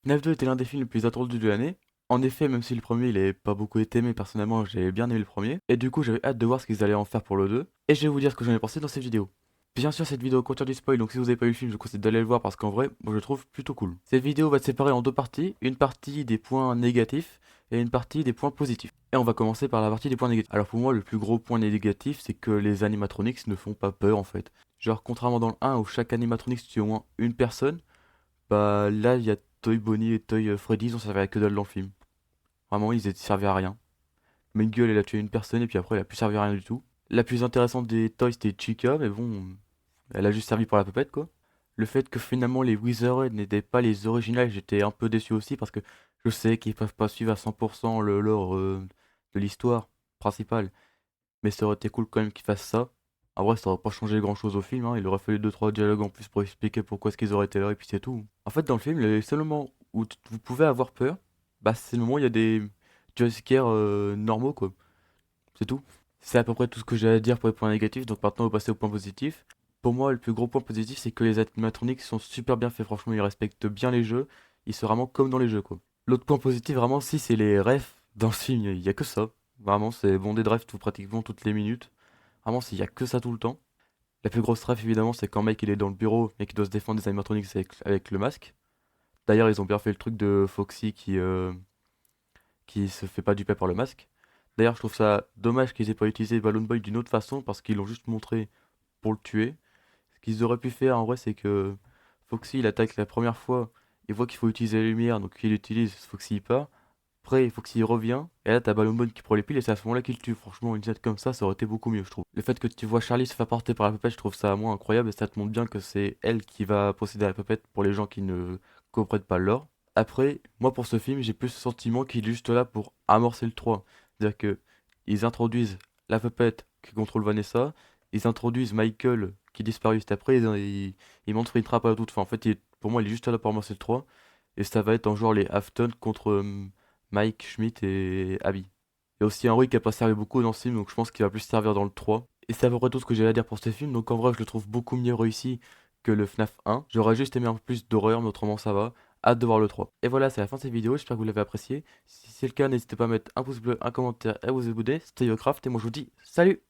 FNAF 2 était l'un des films les plus attendus de l'année. En effet, même si le premier il est pas beaucoup été aimé, personnellement j'ai bien aimé le premier. Et du coup j'avais hâte de voir ce qu'ils allaient en faire pour le 2. Et je vais vous dire ce que j'en ai pensé dans cette vidéo. Bien sûr cette vidéo contient du spoil, donc si vous avez pas eu le film, je vous conseille d'aller le voir parce qu'en vrai, moi je le trouve plutôt cool. Cette vidéo va être séparée en deux parties, une partie des points négatifs et une partie des points positifs. Et on va commencer par la partie des points négatifs. Alors pour moi le plus gros point négatif c'est que les animatronics ne font pas peur en fait. Genre contrairement dans le 1 où chaque animatronics tue au moins une personne, bah là, il y a Toy Bonnie et Toy Freddy, ils ont servi à que dalle dans le film. Vraiment, ils étaient servis à rien. Gueule, elle a tué une personne et puis après, elle a plus servi à rien du tout. La plus intéressante des Toys, c'était Chica, mais bon, elle a juste servi pour la pupette, quoi. Le fait que finalement les Wizarded n'étaient pas les originales, j'étais un peu déçu aussi parce que je sais qu'ils peuvent pas suivre à 100% le lore de l'histoire principale. Mais ça aurait été cool quand même qu'ils fassent ça. En vrai, ça aurait pas changé grand chose au film, hein. Il aurait fallu deux trois dialogues en plus pour expliquer pourquoi est-ce qu'ils auraient été là, et puis c'est tout. En fait, dans le film, les seuls moments où vous pouvez avoir peur, bah, c'est le moment où il y a des jumpscares normaux, quoi. C'est tout. C'est à peu près tout ce que j'ai à dire pour les points négatifs, donc maintenant on va passer au point positif. Pour moi, le plus gros point positif, c'est que les animatronics sont super bien faits, franchement, ils respectent bien les jeux, ils sont vraiment comme dans les jeux, quoi. L'autre point positif, vraiment, si, c'est les refs dans le film, il y a que ça. Vraiment, c'est bondé de refs pratiquement toutes les minutes. Vraiment, il y a que ça tout le temps. La plus grosse ref, évidemment, c'est quand mec il est dans le bureau et qu'il doit se défendre des animatronics avec le masque. D'ailleurs, ils ont bien fait le truc de Foxy qui se fait pas duper par le masque. D'ailleurs, je trouve ça dommage qu'ils aient pas utilisé Balloon Boy d'une autre façon parce qu'ils l'ont juste montré pour le tuer. Ce qu'ils auraient pu faire en vrai, c'est que Foxy il attaque la première fois, il voit qu'il faut utiliser la lumière, donc il utilise, Foxy il part. Après, il faut qu'il revient, et là t'as Balloon Boy qui prend les piles, et c'est à ce moment-là qu'il tue. Franchement, une scène comme ça aurait été beaucoup mieux, je trouve. Le fait que tu vois Charlie se faire porter par la poupette, je trouve ça moins incroyable, et ça te montre bien que c'est elle qui va posséder la poupette pour les gens qui ne comprennent pas l'or. Après, moi pour ce film, j'ai plus le sentiment qu'il est juste là pour amorcer le 3. C'est-à-dire que ils introduisent la poupette qui contrôle Vanessa, ils introduisent Michael qui disparaît juste après, ils montrent une trappe à la toute fin. En fait, pour moi, il est juste là pour amorcer le 3, et ça va être en genre les Afton contre Mike, Schmidt et Abby. Il y a aussi Henry qui a pas servi beaucoup dans ce film, donc je pense qu'il va plus servir dans le 3. Et c'est à peu près tout ce que j'ai à dire pour ce film, donc en vrai je le trouve beaucoup mieux réussi que le FNAF 1. J'aurais juste aimé un peu plus d'horreur, mais autrement ça va. Hâte de voir le 3. Et voilà, c'est la fin de cette vidéo, j'espère que vous l'avez apprécié. Si c'est le cas, n'hésitez pas à mettre un pouce bleu, un commentaire et à vous abonner. C'était YoCraft et moi je vous dis salut!